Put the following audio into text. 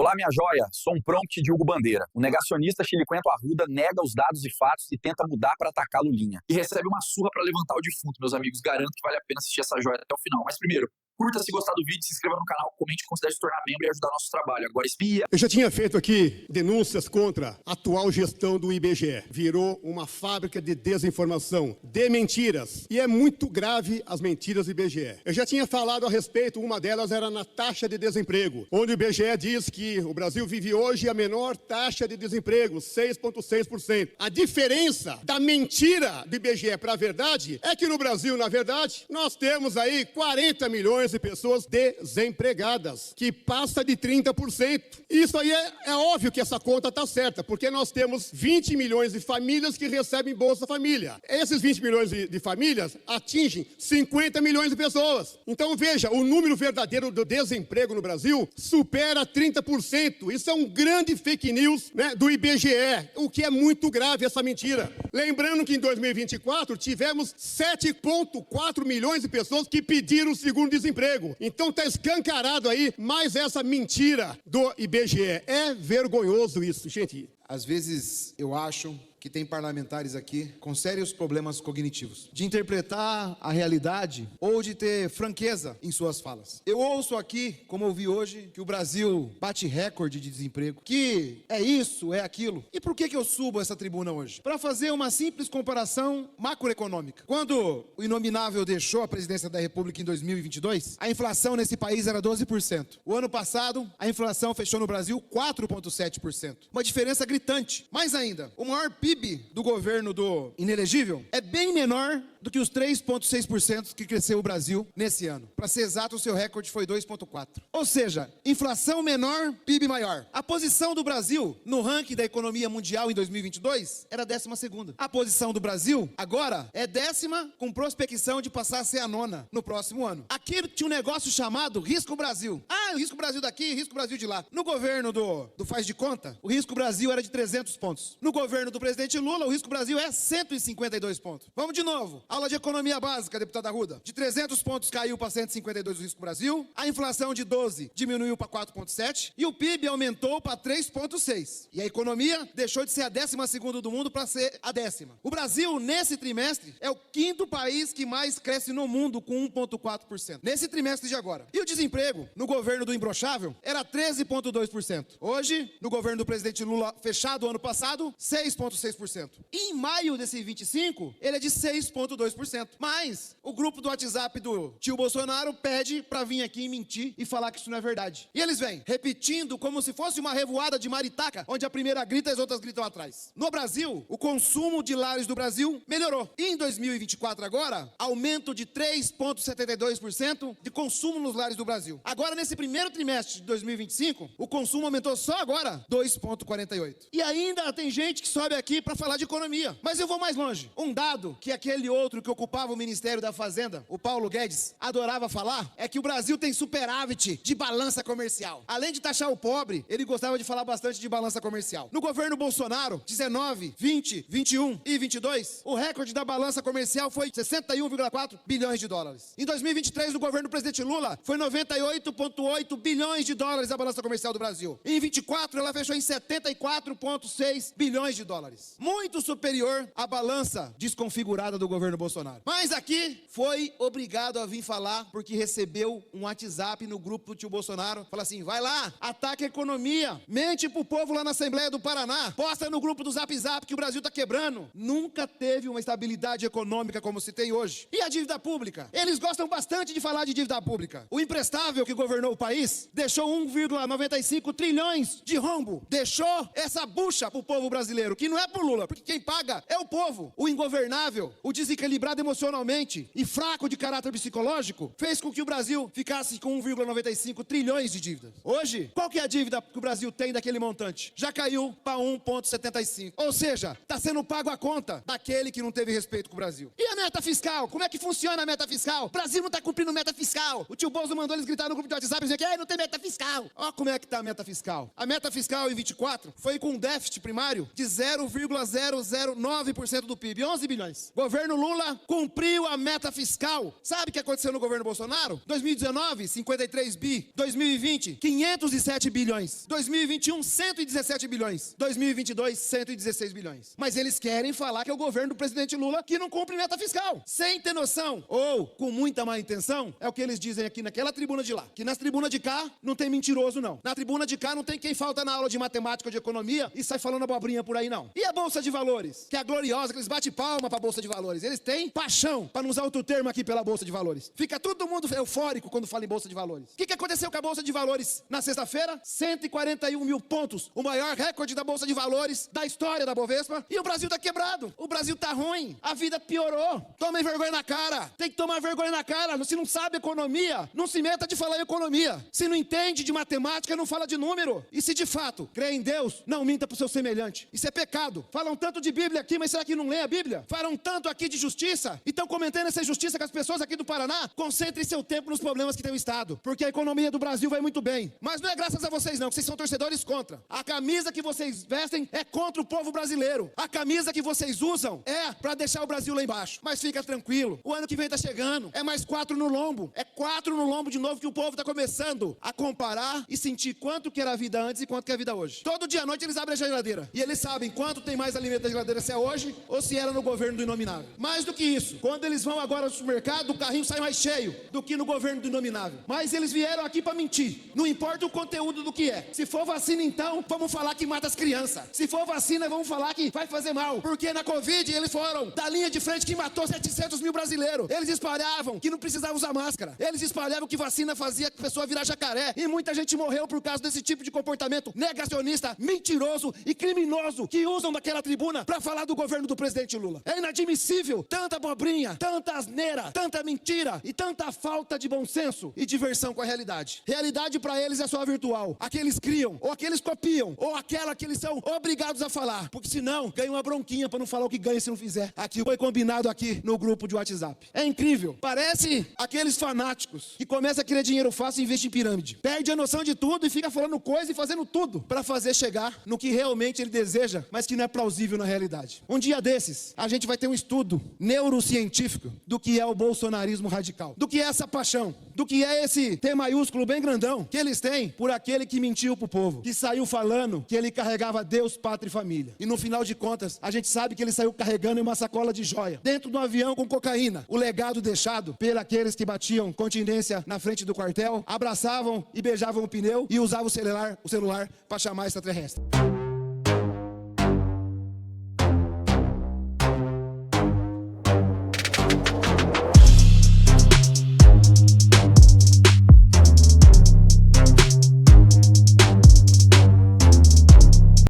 Olá, minha joia. Sou um prompt de Hugo Bandeira. O negacionista Chiliquento Arruda nega os dados e fatos e tenta mudar para atacar Lulinha. E recebe uma surra para levantar o defunto, meus amigos. Garanto que vale a pena assistir essa joia até o final. Mas primeiro, curta se gostar do vídeo, se inscreva no canal, comente, considere se tornar membro e ajudar nosso trabalho. Agora espia. Eu já tinha feito aqui denúncias contra a atual gestão do IBGE. Virou uma fábrica de desinformação, de mentiras. E é muito grave as mentiras do IBGE. Eu já tinha falado a respeito, uma delas era na taxa de desemprego, onde o IBGE diz que o Brasil vive hoje a menor taxa de desemprego, 6,6%. A diferença da mentira do IBGE para a verdade é que no Brasil, na verdade, nós temos aí 40 milhões de pessoas desempregadas, que passa de 30%. Isso aí é óbvio que essa conta está certa, porque nós temos 20 milhões de famílias que recebem Bolsa Família. Esses 20 milhões de famílias atingem 50 milhões de pessoas. Então veja, o número verdadeiro do desemprego no Brasil supera 30%. Isso é um grande fake news, né, do IBGE, o que é muito grave essa mentira. Lembrando que em 2024 tivemos 7,4 milhões de pessoas que pediram o seguro-desemprego. Então está escancarado aí mais essa mentira do IBGE. É vergonhoso isso, gente. Às vezes eu acho que tem parlamentares aqui com sérios problemas cognitivos, de interpretar a realidade ou de ter franqueza em suas falas. Eu ouço aqui, como ouvi hoje, que o Brasil bate recorde de desemprego, que é isso, é aquilo. E por que eu subo essa tribuna hoje? Para fazer uma simples comparação macroeconômica. Quando o inominável deixou a presidência da República em 2022, a inflação nesse país era 12%. O ano passado, a inflação fechou no Brasil 4,7%. Uma diferença gritante. Mais ainda, o maior PIB do governo do inelegível é bem menor do que os 3,6% que cresceu o Brasil nesse ano. Para ser exato, o seu recorde foi 2,4%. Ou seja, inflação menor, PIB maior. A posição do Brasil no ranking da economia mundial em 2022 era a 12ª. A posição do Brasil agora é 10ª, com prospecção de passar a ser a 9ª no próximo ano. Aqui tinha um negócio chamado Risco Brasil. Ah, o Risco Brasil daqui, Risco Brasil de lá. No governo do faz de conta, o Risco Brasil era de 300 pontos. No governo do presidente Lula, o Risco Brasil é 152 pontos. Vamos de novo. Aula de economia básica, deputado Arruda. De 300 pontos caiu para 152 o Risco Brasil. A inflação de 12 diminuiu para 4,7. E o PIB aumentou para 3,6. E a economia deixou de ser a 12ª do mundo para ser a 10ª. O Brasil, nesse trimestre, é o 5º país que mais cresce no mundo, com 1,4%. Nesse trimestre de agora. E o desemprego, no governo do imbrochável, era 13,2%. Hoje, no governo do presidente Lula, fechado ano passado, 6,6%. E em maio desse 25, ele é de 6,2%. Mas o grupo do WhatsApp do tio Bolsonaro pede pra vir aqui e mentir e falar que isso não é verdade. E eles vêm repetindo como se fosse uma revoada de maritaca, onde a primeira grita e as outras gritam atrás. No Brasil, o consumo de lares do Brasil melhorou. E em 2024 agora, aumento de 3,72% de consumo nos lares do Brasil. Agora, nesse primeiro trimestre de 2025, o consumo aumentou só agora 2,48%. E ainda tem gente que sobe aqui pra falar de economia. Mas eu vou mais longe. Um dado que aquele outro que ocupava o Ministério da Fazenda, o Paulo Guedes, adorava falar, é que o Brasil tem superávit de balança comercial. Além de taxar o pobre, ele gostava de falar bastante de balança comercial. No governo Bolsonaro, 19, 20, 21 e 22, o recorde da balança comercial foi 61,4 bilhões de dólares. Em 2023, no governo do presidente Lula, foi 98,8 bilhões de dólares a balança comercial do Brasil. Em 24, ela fechou em 74,6 bilhões de dólares. Muito superior à balança desconfigurada do governo Bolsonaro. Mas aqui foi obrigado a vir falar porque recebeu um WhatsApp no grupo do tio Bolsonaro. Fala assim, vai lá, ataca a economia, mente pro povo lá na Assembleia do Paraná, posta no grupo do Zap Zap que o Brasil tá quebrando. Nunca teve uma estabilidade econômica como se tem hoje. E a dívida pública? Eles gostam bastante de falar de dívida pública. O imprestável que governou o país deixou 1,95 trilhões de rombo. Deixou essa bucha pro povo brasileiro, que não é pro Lula, porque quem paga é o povo. O ingovernável, o desequilibrado emocionalmente e fraco de caráter psicológico, fez com que o Brasil ficasse com 1,95 trilhões de dívidas. Hoje, qual que é a dívida que o Brasil tem daquele montante? Já caiu para 1,75. Ou seja, está sendo pago a conta daquele que não teve respeito com o Brasil. E a meta fiscal? Como é que funciona a meta fiscal? O Brasil não está cumprindo meta fiscal. O tio Bolsonaro mandou eles gritar no grupo de WhatsApp e dizer que não tem meta fiscal. Olha como é que está a meta fiscal. A meta fiscal em 24 foi com um déficit primário de 0,009% do PIB, 11 bilhões. Governo Lula Lula cumpriu a meta fiscal. Sabe o que aconteceu no governo Bolsonaro? 2019, 53 bi. 2020, 507 bilhões. 2021, 117 bilhões. 2022, 116 bilhões. Mas eles querem falar que é o governo do presidente Lula que não cumpre meta fiscal. Sem ter noção, ou com muita má intenção, é o que eles dizem aqui naquela tribuna de lá. Que nas tribunas de cá não tem mentiroso, não. Na tribuna de cá não tem quem falta na aula de matemática ou de economia e sai falando abobrinha por aí, não. E a Bolsa de Valores? Que é a gloriosa, que eles batem palma pra Bolsa de Valores. Eles têm paixão, pra não usar outro termo aqui pela Bolsa de Valores. Fica todo mundo eufórico quando fala em Bolsa de Valores. O que aconteceu com a Bolsa de Valores na sexta-feira? 141 mil pontos. O maior recorde da Bolsa de Valores da história da Bovespa. E o Brasil tá quebrado. O Brasil tá ruim. A vida piorou. Tomem vergonha na cara. Tem que tomar vergonha na cara. Se não sabe economia, não se meta de falar em economia. Se não entende de matemática, não fala de número. E se de fato crê em Deus, não minta pro seu semelhante. Isso é pecado. Falam tanto de Bíblia aqui, mas será que não lê a Bíblia? Falam tanto aqui de justiça. Então, comentando essa injustiça com as pessoas aqui do Paraná, concentre seu tempo nos problemas que tem o Estado. Porque a economia do Brasil vai muito bem. Mas não é graças a vocês não, que vocês são torcedores contra. A camisa que vocês vestem é contra o povo brasileiro. A camisa que vocês usam é pra deixar o Brasil lá embaixo. Mas fica tranquilo, o ano que vem tá chegando. É mais 4 no lombo. É 4 no lombo de novo que o povo tá começando a comparar e sentir quanto que era a vida antes e quanto que é a vida hoje. Todo dia à noite eles abrem a geladeira. E eles sabem quanto tem mais alimento na geladeira, se é hoje ou se era no governo do Inominável. Mais do que isso, quando eles vão agora no supermercado, o carrinho sai mais cheio do que no governo do Inominável. Mas eles vieram aqui pra mentir. Não importa o conteúdo do que é. Se for vacina, então, vamos falar que mata as crianças. Se for vacina, vamos falar que vai fazer mal. Porque na Covid, eles foram da linha de frente que matou 700 mil brasileiros. Eles espalhavam que não precisava usar máscara. Eles espalhavam que vacina fazia a pessoa virar jacaré. E muita gente morreu por causa desse tipo de comportamento negacionista, mentiroso e criminoso que usam daquela tribuna pra falar do governo do presidente Lula. É inadmissível tanta abobrinha, tanta asneira, tanta mentira e tanta falta de bom senso e diversão com a realidade. Realidade pra eles é só virtual. A que eles criam, ou a que eles copiam, ou aquela que eles são obrigados a falar. Porque senão, ganha uma bronquinha pra não falar o que ganha se não fizer. Aqui foi combinado aqui no grupo de WhatsApp. É incrível. Parece aqueles fanáticos que começam a querer dinheiro fácil e investem em pirâmide. Perde a noção de tudo e fica falando coisa e fazendo tudo pra fazer chegar no que realmente ele deseja, mas que não é plausível na realidade. Um dia desses, a gente vai ter um estudo neurocientífico do que é o bolsonarismo radical, do que é essa paixão, do que é esse T maiúsculo bem grandão que eles têm por aquele que mentiu pro povo, que saiu falando que ele carregava Deus, pátria e família. E no final de contas, a gente sabe que ele saiu carregando uma sacola de joia dentro de um avião com cocaína. O legado deixado por aqueles que batiam continência na frente do quartel, abraçavam e beijavam o pneu e usavam o celular para chamar extraterrestre.